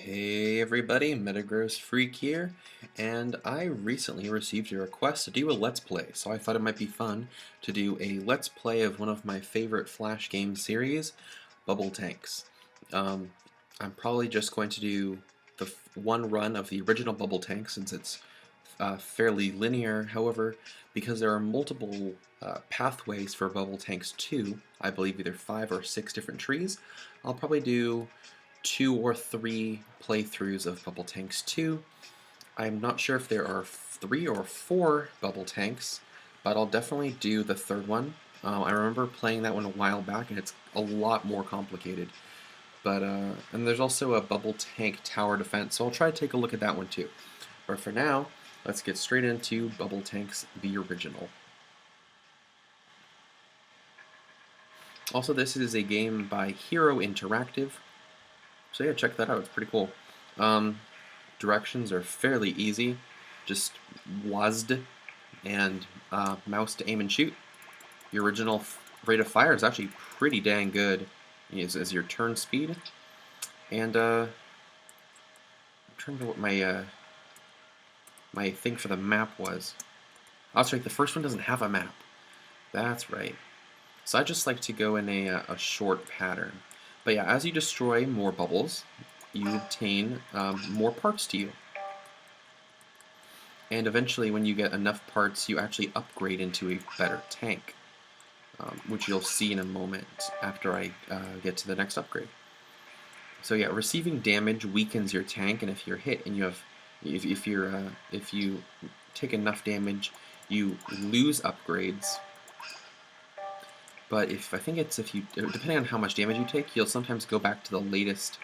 Hey everybody, Metagross Freak here, and I recently received a request to do a Let's Play, so I thought it might be fun to do a Let's Play of one of my favorite Flash game series, Bubble Tanks. Um, I'm probably just going to do the one run of the original Bubble Tank since it's fairly linear. However, because there are multiple pathways for Bubble Tanks 2, I believe either 5 or 6 different trees, I'll probably do 2 or 3 playthroughs of Bubble Tanks 2. I'm not sure if there are 3 or 4 Bubble Tanks, but I'll definitely do the third one. I remember playing that one a while back, and it's a lot more complicated. But and there's also a Bubble Tank Tower Defense, so I'll try to take a look at that one too. But for now, let's get straight into Bubble Tanks, the original. Also, this is a game by Hero Interactive, so yeah, check that out. It's pretty cool. Directions are fairly easy. Just WASD and mouse to aim and shoot. The original rate of fire is actually pretty dang good as your turn speed. And I'm trying to remember what my thing for the map was. Oh, that's right, the first one doesn't have a map. That's right. So I just like to go in a short pattern. But yeah, as you destroy more bubbles, you obtain more parts to you. And eventually, when you get enough parts, you actually upgrade into a better tank, which you'll see in a moment after I get to the next upgrade. So yeah, receiving damage weakens your tank, and if you're hit and you have, if you take enough damage, you lose upgrades. But if you depending on how much damage you take, you'll sometimes go back to the latest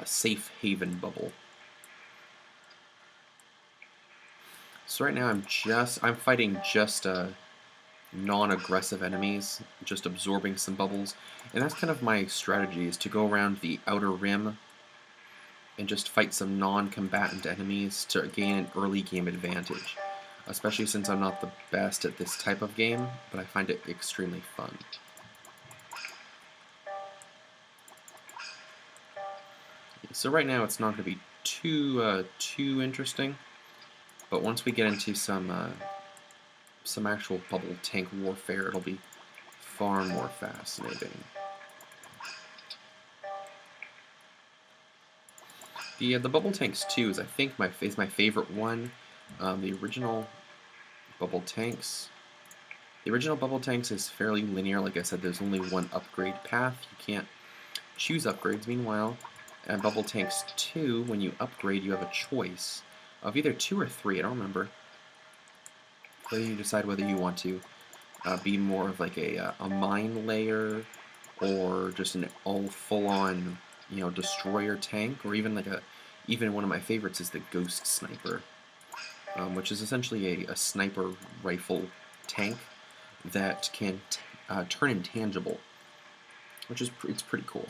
safe haven bubble. So right now I'm fighting just non-aggressive enemies, just absorbing some bubbles, and that's kind of my strategy, is to go around the outer rim and just fight some non-combatant enemies to gain an early game advantage, especially since I'm not the best at this type of game, but I find it extremely fun. So right now it's not going to be too interesting, but once we get into some actual bubble tank warfare, it'll be far more fascinating. The Bubble Tanks 2 is, I think, my favorite one. The original Bubble Tanks. The original Bubble Tanks is fairly linear. Like I said, there's only one upgrade path. You can't choose upgrades. Meanwhile, at Bubble Tanks 2, when you upgrade, you have a choice of either 2 or 3. I don't remember. But you decide whether you want to be more of like a mine layer, or just an all full-on, destroyer tank, or even like even one of my favorites is the Ghost Sniper, which is essentially a sniper rifle tank that can turn intangible, which is it's pretty cool.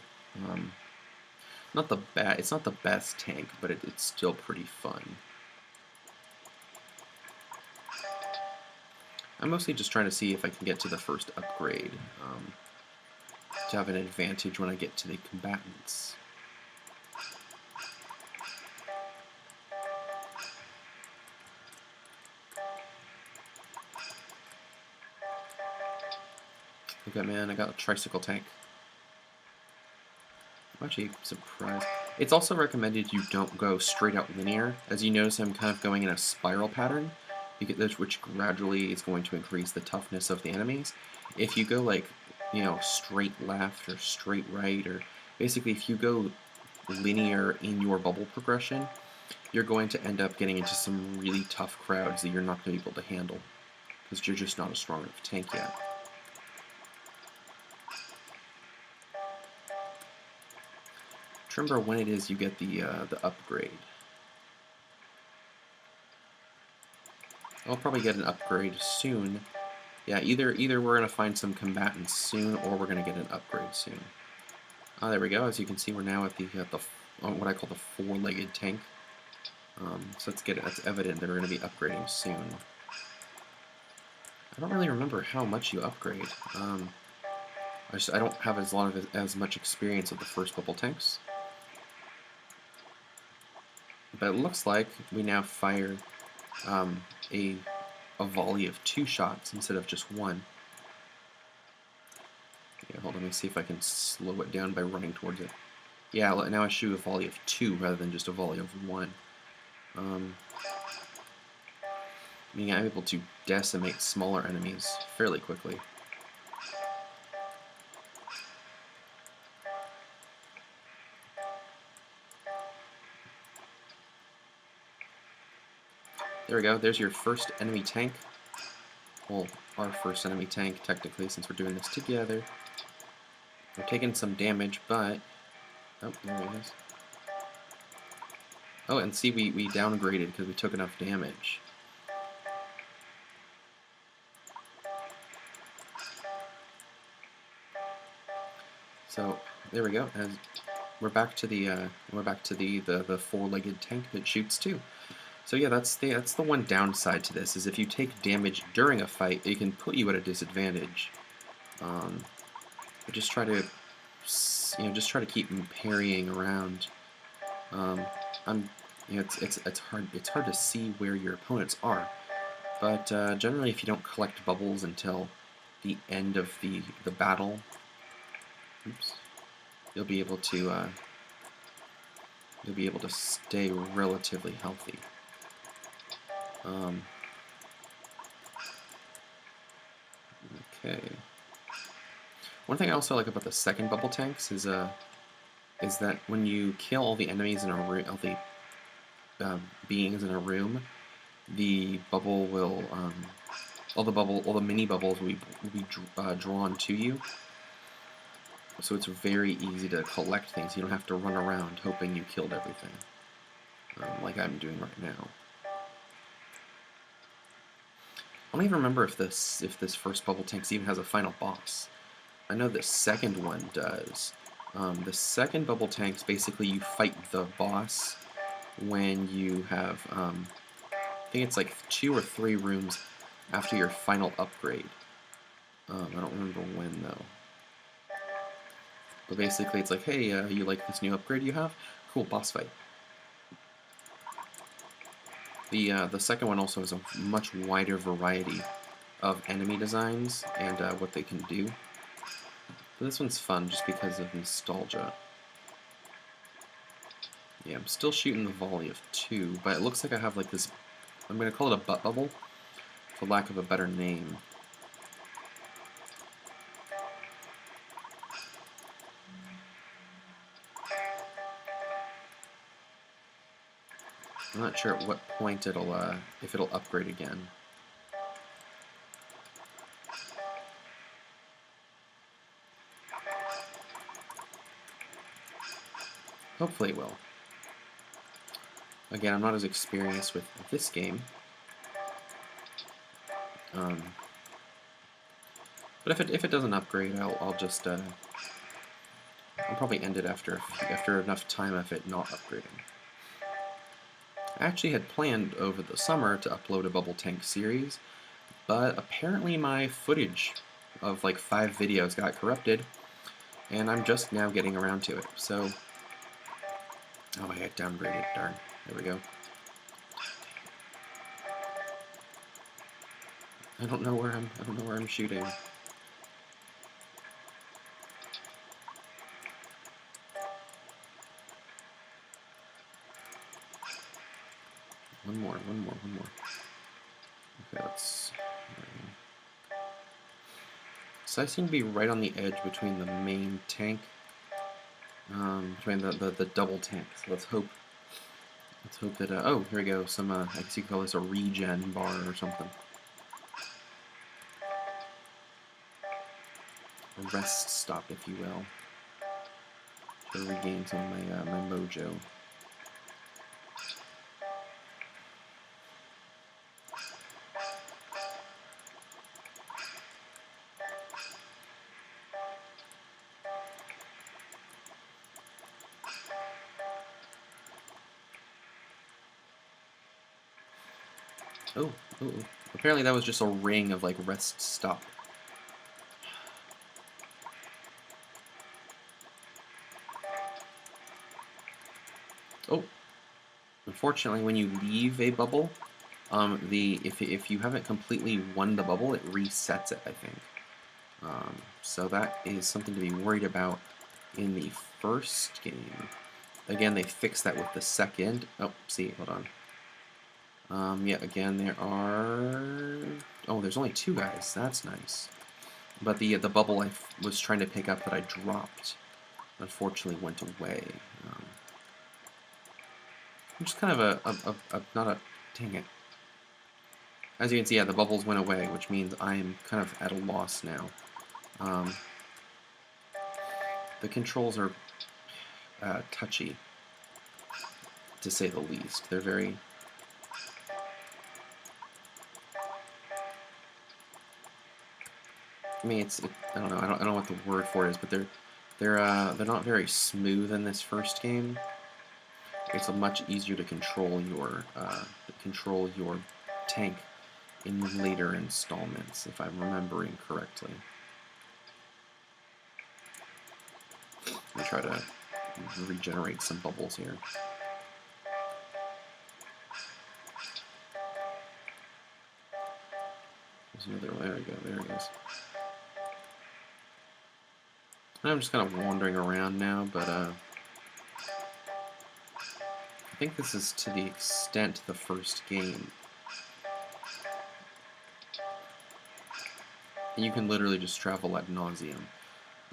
It's not the best tank, but it's still pretty fun. I'm mostly just trying to see if I can get to the first upgrade, to have an advantage when I get to the combatants. Okay, man, I got a tricycle tank. I'm actually surprised. It's also recommended you don't go straight out linear. As you notice, I'm kind of going in a spiral pattern, which gradually is going to increase the toughness of the enemies. If you go like, straight left or straight right, or basically if you go linear in your bubble progression, you're going to end up getting into some really tough crowds that you're not going to be able to handle, because you're just not a strong enough tank yet. Remember when it is you get the upgrade. I'll probably get an upgrade soon. Yeah, either we're gonna find some combatants soon, or we're gonna get an upgrade soon. Ah, there we go. As you can see, we're now at the what I call the four-legged tank. So that's evident that we're gonna be upgrading soon. I don't really remember how much you upgrade. I don't have as much experience with the first bubble tanks. But it looks like we now fire a volley of 2 shots instead of just 1. Yeah, hold on, let me see if I can slow it down by running towards it. Yeah, now I shoot a volley of 2 rather than just a volley of 1. Meaning I'm able to decimate smaller enemies fairly quickly. There we go, there's your first enemy tank. Well, our first enemy tank, technically, since we're doing this together. We're taking some damage, but... Oh, there he is. Oh, and see, we downgraded because we took enough damage. So, there we go. As we're back to the four-legged tank that shoots too. So yeah, that's the one downside to this, is if you take damage during a fight, it can put you at a disadvantage. But just try to, just try to keep parrying around. It's hard to see where your opponents are, but generally, if you don't collect bubbles until the end of the battle, you'll be able to stay relatively healthy. Okay. One thing I also like about the second bubble tanks is that when you kill all the enemies in a room, all the beings in a room, the bubble will all the mini bubbles will be drawn to you. So it's very easy to collect things. You don't have to run around hoping you killed everything, like I'm doing right now. I don't even remember if this first bubble tank even has a final boss. I know the second one does. The second bubble tanks, basically you fight the boss when you have, I think it's like 2 or 3 rooms after your final upgrade. I don't remember when though. But basically it's like, hey, you like this new upgrade you have? Cool, boss fight. The second one also has a much wider variety of enemy designs and what they can do. But this one's fun just because of nostalgia. Yeah, I'm still shooting the volley of 2, but it looks like I have like this, I'm going to call it a butt bubble, for lack of a better name. I'm not sure at what point it'll, if it'll upgrade again. Hopefully it will. Again, I'm not as experienced with this game. But if it doesn't upgrade, I'll just I'll probably end it after enough time of it not upgrading. I actually had planned over the summer to upload a Bubble Tank series, but apparently my footage of like 5 videos got corrupted, and I'm just now getting around to it. So, oh, I got downgraded. Darn. There we go. I don't know where I'm shooting. One more. Okay, that's... So I seem to be right on the edge between the main tank, between the double tank. So let's hope that, oh, here we go, some, I guess you could call this a regen bar or something. A rest stop, if you will. To regain some of my mojo. Oh, apparently that was just a ring of like rest stop. Oh, unfortunately, when you leave a bubble, if you haven't completely won the bubble, it resets it, I think. So that is something to be worried about in the first game. Again, they fixed that with the second. Oh, see, hold on. Yeah, again, there are... Oh, there's only 2 guys. That's nice. But the bubble I was trying to pick up that I dropped, unfortunately, went away. I'm just kind of not a... Dang it. As you can see, yeah, the bubbles went away, which means I'm kind of at a loss now. The controls are touchy, to say the least. They're very... I mean, I don't know. I don't know what the word for it is, but they're not very smooth in this first game. It's much easier to control your tank in later installments, if I'm remembering correctly. Let me try to regenerate some bubbles here. There's another. There we go. There it is. I'm just kind of wandering around now, but I think this is to the extent the first game. And you can literally just travel ad nauseum.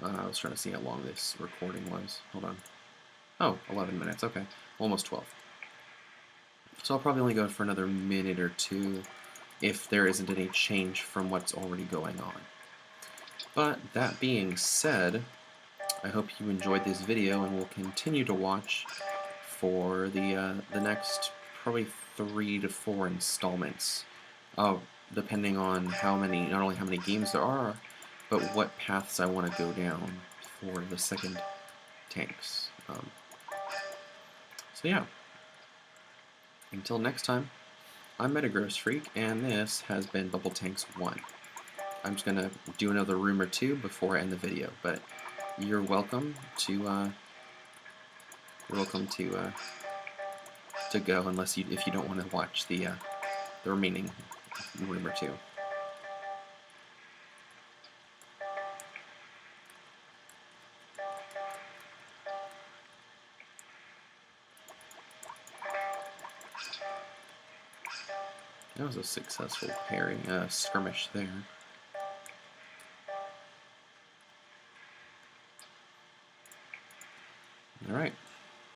I was trying to see how long this recording was. Hold on. Oh, 11 minutes. Okay. Almost 12. So I'll probably only go for another minute or 2 if there isn't any change from what's already going on. But that being said, I hope you enjoyed this video and will continue to watch for the next probably 3 to 4 installments, depending on not only how many games there are, but what paths I want to go down for the second tanks. So yeah, until next time, I'm Metagross Freak, and this has been Bubble Tanks 1. I'm just gonna do another room or 2 before I end the video, but you're welcome to go if you don't want to watch the remaining room or 2. That was a successful pairing, skirmish there. Alright.